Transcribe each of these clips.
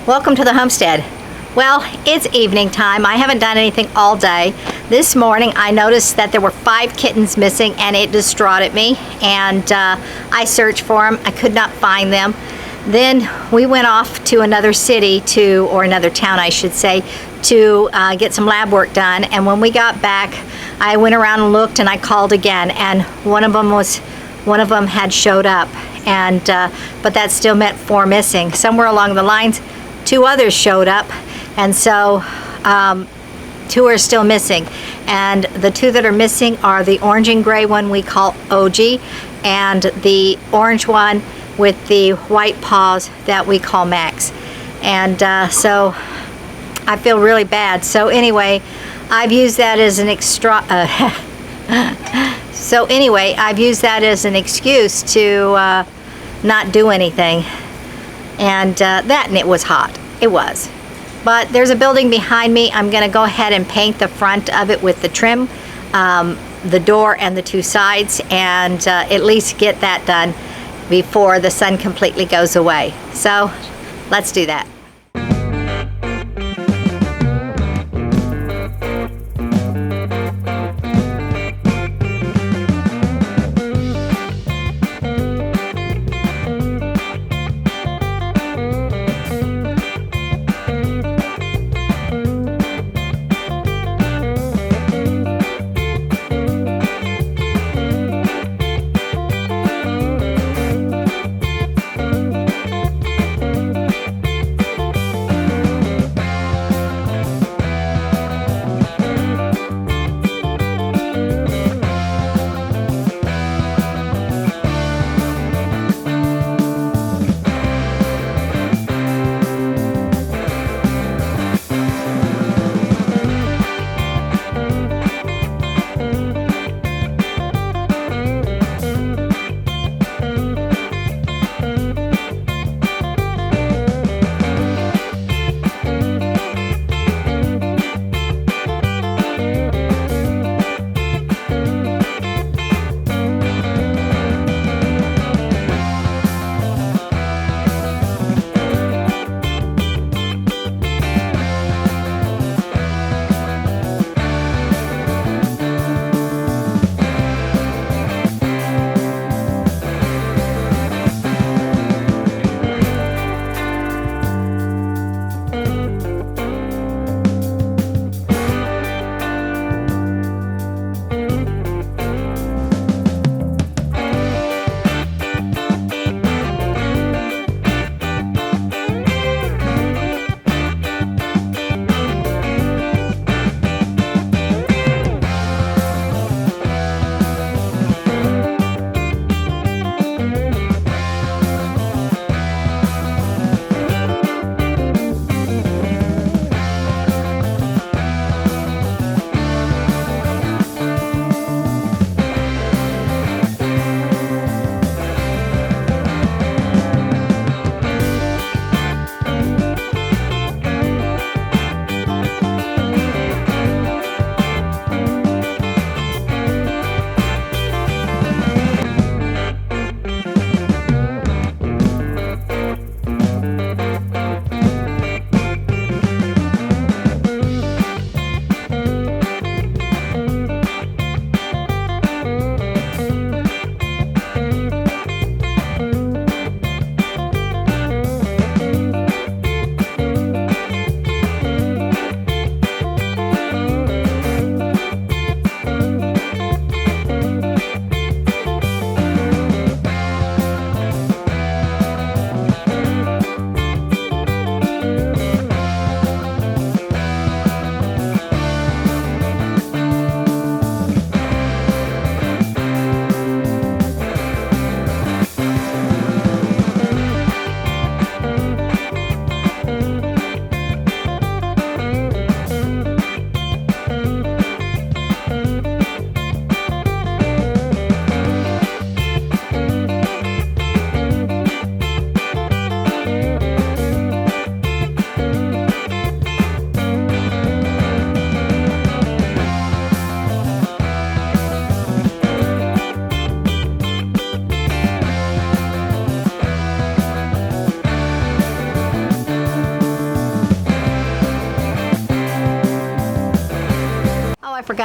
Welcome to the homestead. Well, it's evening time. I haven't done anything all day. This morning I noticed that there were 5 kittens missing and it distraughted me, and I searched for them. I could not find them. Then we went off to another city or another town I should say, to get some lab work done, and when we got back I went around and looked and I called again, and one of them had showed up, and but that still meant 4 missing. Somewhere along the lines 2 others showed up, and so 2 are still missing, and the 2 that are missing are the orange and gray one we call OG, and the orange one with the white paws that we call Max. And so I feel really bad. So anyway, I've used that as an excuse to not do anything. And and it was hot. It was. But there's a building behind me. I'm going to go ahead and paint the front of it with the trim, the door and the 2 sides, and at least get that done before the sun completely goes away. So let's do that.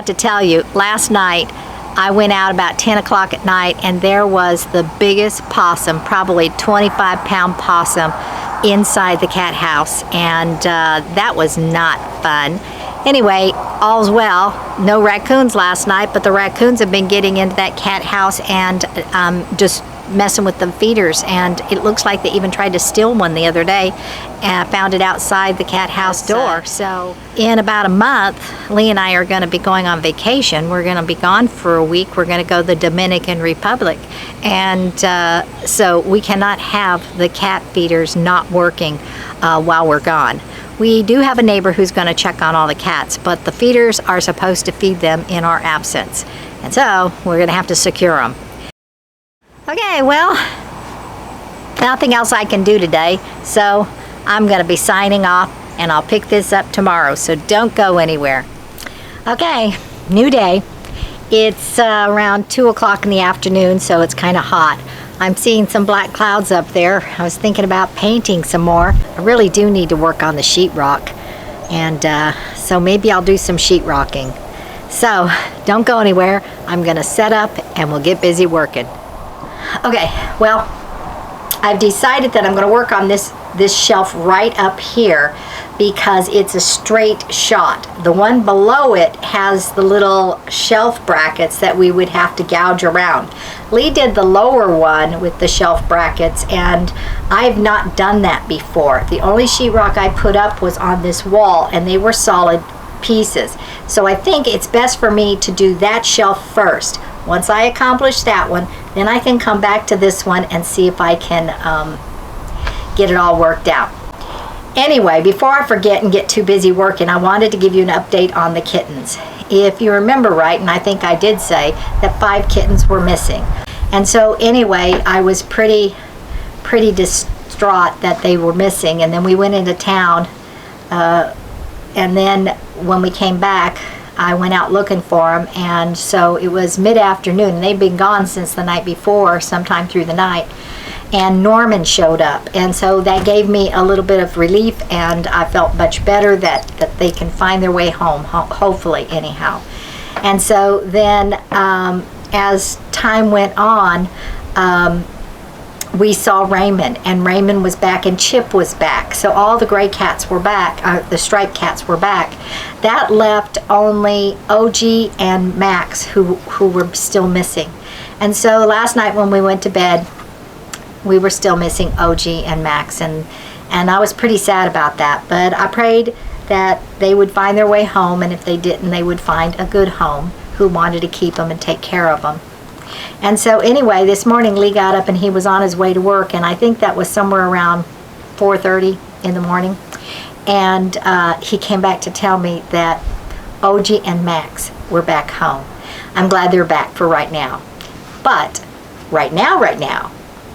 forgot to tell you, last night I went out about 10 o'clock at night and there was the biggest possum, probably 25-pound possum, inside the cat house, and that was not fun. Anyway, all's well. No raccoons last night, but the raccoons have been getting into that cat house and just messing with the feeders, and it looks like they even tried to steal one the other day and found it outside the cat house door. So in about a month, Lee and I are going to be going on vacation. We're going to be gone for a week. We're going to go to the Dominican Republic, and so we cannot have the cat feeders not working while we're gone. We do have a neighbor who's going to check on all the cats, but the feeders are supposed to feed them in our absence, and so we're going to have to secure them. Okay, well, nothing else I can do today, so I'm going to be signing off, and I'll pick this up tomorrow, so don't go anywhere. Okay, new day. It's around 2 o'clock in the afternoon, so it's kind of hot. I'm seeing some black clouds up there. I was thinking about painting some more. I really do need to work on the sheetrock, and so maybe I'll do some sheetrocking. So don't go anywhere. I'm going to set up, and we'll get busy working. Okay, well, I've decided that I'm going to work on this shelf right up here because it's a straight shot. The one below it has the little shelf brackets that we would have to gouge around. Lee did the lower one with the shelf brackets, and I've not done that before. The only sheetrock I put up was on this wall, and they were solid pieces. So I think it's best for me to do that shelf first. Once I accomplish that one, then I can come back to this one and see if I can get it all worked out. Anyway, before I forget and get too busy working, I wanted to give you an update on the kittens. If you remember right, and I think I did say, that 5 kittens were missing. And so anyway, I was pretty distraught that they were missing, and then we went into town, and then when we came back, I went out looking for them, and so it was mid-afternoon. They'd been gone since the night before, sometime through the night, and Norman showed up, and so that gave me a little bit of relief, and I felt much better that they can find their way home, hopefully, anyhow. And so then as time went on, we saw Raymond, and Raymond was back, and Chip was back. So all the gray cats were back, the striped cats were back. That left only OG and Max, who were still missing. And so last night when we went to bed, we were still missing OG and Max, and I was pretty sad about that. But I prayed that they would find their way home, and if they didn't, they would find a good home who wanted to keep them and take care of them. And so anyway, this morning Lee got up and he was on his way to work, and I think that was somewhere around 4:30 in the morning. And he came back to tell me that OG and Max were back home. I'm glad they're back for right now. But right now,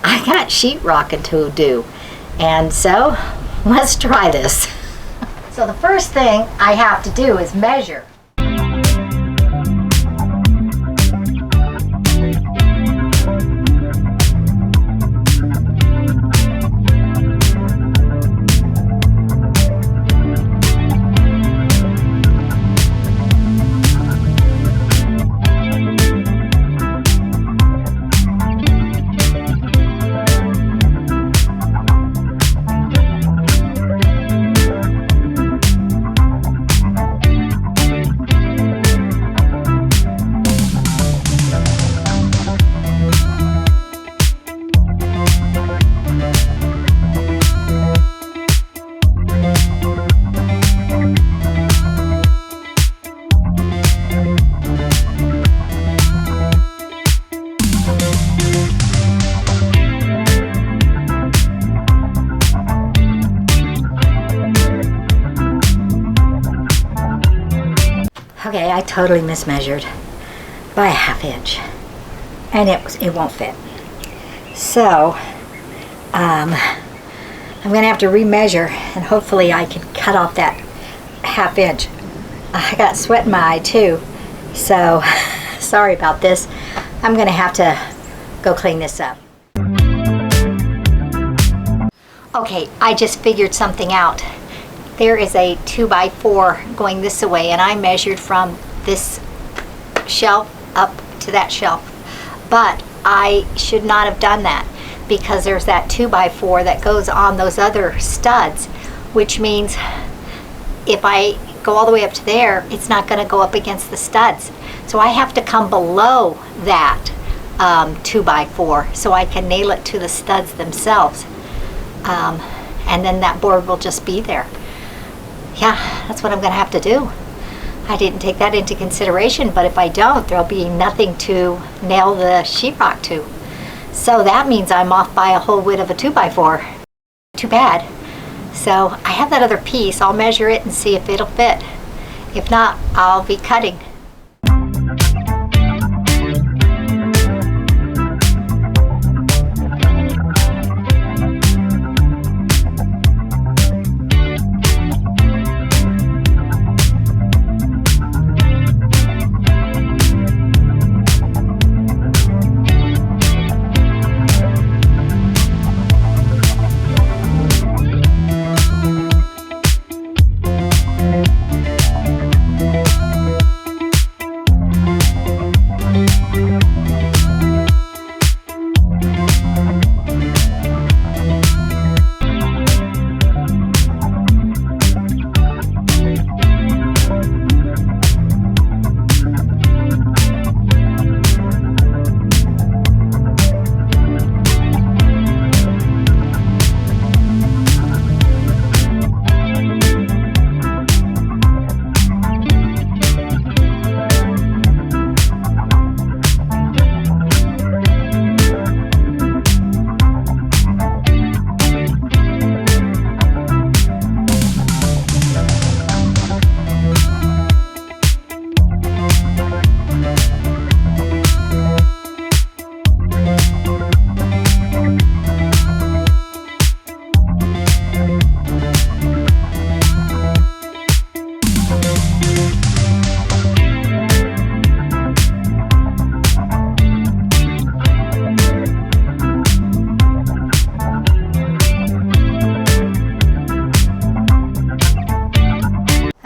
I got sheetrocking to do. And so let's try this. So the first thing I have to do is measure. Okay, I totally mismeasured by a ½ inch, and it won't fit. So I'm gonna have to remeasure, and hopefully I can cut off that ½ inch. I got sweat in my eye too, so sorry about this. I'm gonna have to go clean this up. Okay, I just figured something out. There is a 2x4 going this way, and I measured from this that shelf up to that shelf. But I should not have done that because there's that 2x4 that goes on those other studs, which means if I go all the way up to there, it's not going to go up against the studs. So I have to come below that 2x4 so I can nail it to the studs themselves. And then that board will just be there. Yeah, that's what I'm going to have to do. I didn't take that into consideration, but if I don't, there'll be nothing to nail the sheetrock to. So that means I'm off by a whole width of a 2x4. Too bad. So I have that other piece. I'll measure it and see if it'll fit. If not, I'll be cutting.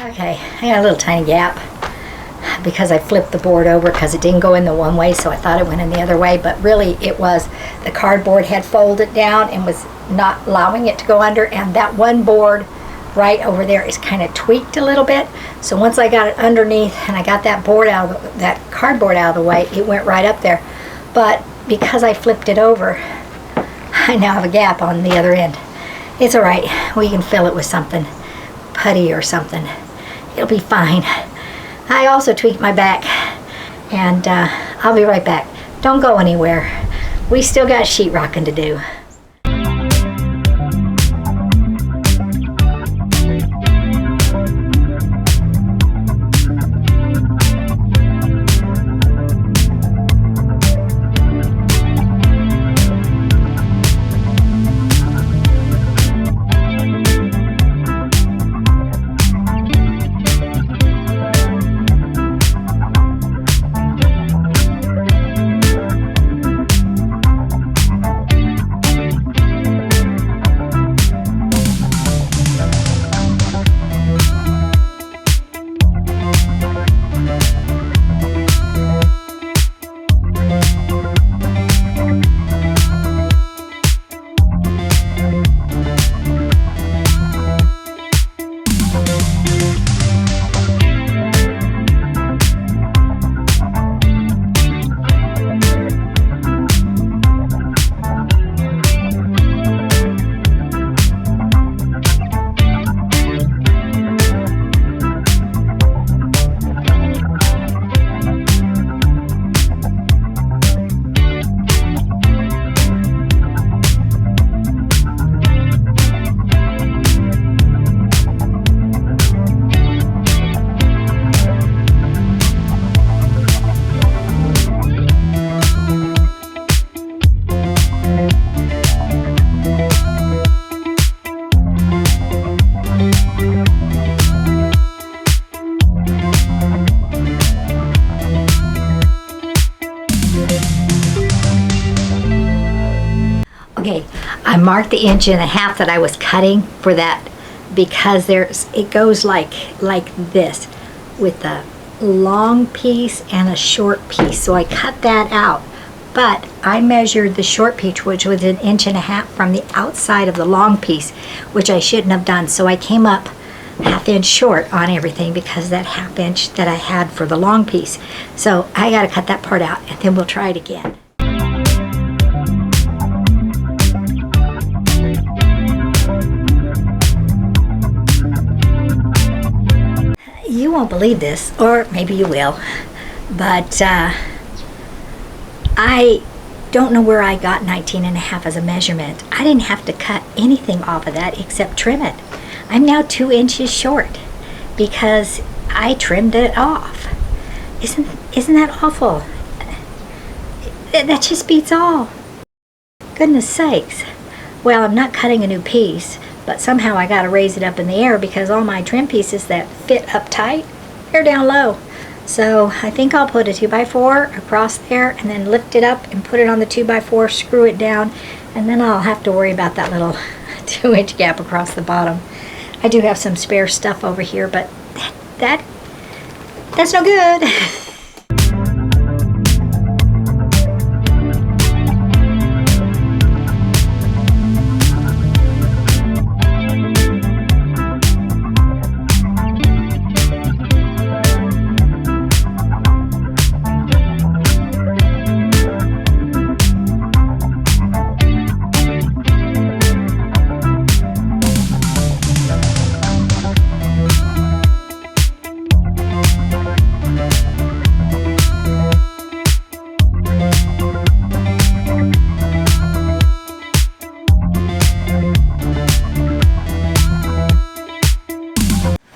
Okay, I got a little tiny gap because I flipped the board over because it didn't go in the one way, so I thought it went in the other way, but really it was the cardboard had folded down and was not allowing it to go under, and that one board right over there is kind of tweaked a little bit. So once I got it underneath and I got that board out of that cardboard out of the way, it went right up there. But because I flipped it over, I now have a gap on the other end. It's all right. We can fill it with something, putty or something. It'll be fine. I also tweaked my back, and I'll be right back. Don't go anywhere. We still got sheetrocking to do. Okay, I marked the 1.5 that I was cutting for that because it goes like this with the long piece and a short piece, so I cut that out. But I measured the short piece, which was 1.5 inches from the outside of the long piece, which I shouldn't have done. So I came up 1/2 inch short on everything because that 1/2 inch that I had for the long piece. So I got to cut that part out, and then we'll try it again. You won't believe this, or maybe you will, but I don't know where I got 19.5 as a measurement. I didn't have to cut anything off of that except trim it. I'm now 2 inches short because I trimmed it off. Isn't that awful? That just beats all. Goodness sakes. Well, I'm not cutting a new piece, but somehow I got to raise it up in the air because all my trim pieces that fit up tight, they're down low. So I think I'll put a 2x4 across there and then lift it up and put it on the 2x4, screw it down, and then I'll have to worry about that little 2-inch gap across the bottom. I do have some spare stuff over here, but that's no good.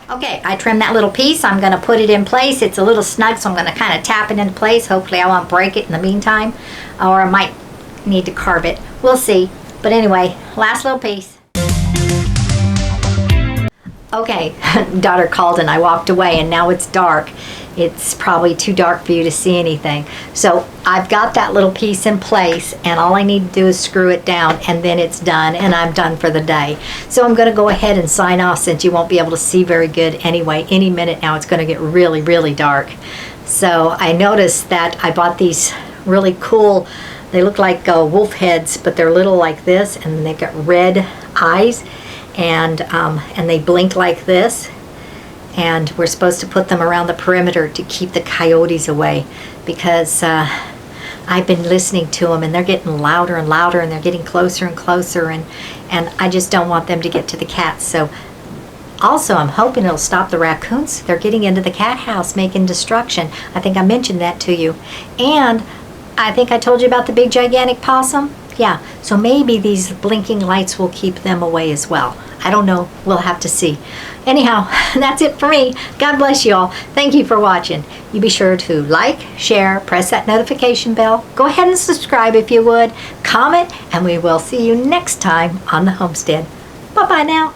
Okay, I trimmed that little piece. I'm going to put it in place. It's a little snug, so I'm going to kind of tap it into place. Hopefully I won't break it in the meantime, or I might need to carve it. We'll see. But anyway, last little piece. Okay, daughter called and I walked away, and now it's dark. It's probably too dark for you to see anything. So I've got that little piece in place, and all I need to do is screw it down, and then it's done, and I'm done for the day. So I'm going to go ahead and sign off since you won't be able to see very good anyway. Any minute now it's going to get really, really dark. So I noticed that I bought these really cool, they look like wolf heads, but they're little like this, and they've got red eyes, and they blink like this. And we're supposed to put them around the perimeter to keep the coyotes away, because I've been listening to them and they're getting louder and louder, and they're getting closer and closer, and I just don't want them to get to the cats. So also I'm hoping it'll stop the raccoons. They're getting into the cat house making destruction. I think I mentioned that to you. And I think I told you about the big gigantic possum. Yeah, so maybe these blinking lights will keep them away as well. I don't know. We'll have to see. Anyhow, that's it for me. God bless you all. Thank you for watching. You be sure to like, share, press that notification bell. Go ahead and subscribe if you would. Comment, and we will see you next time on the homestead. Bye-bye now.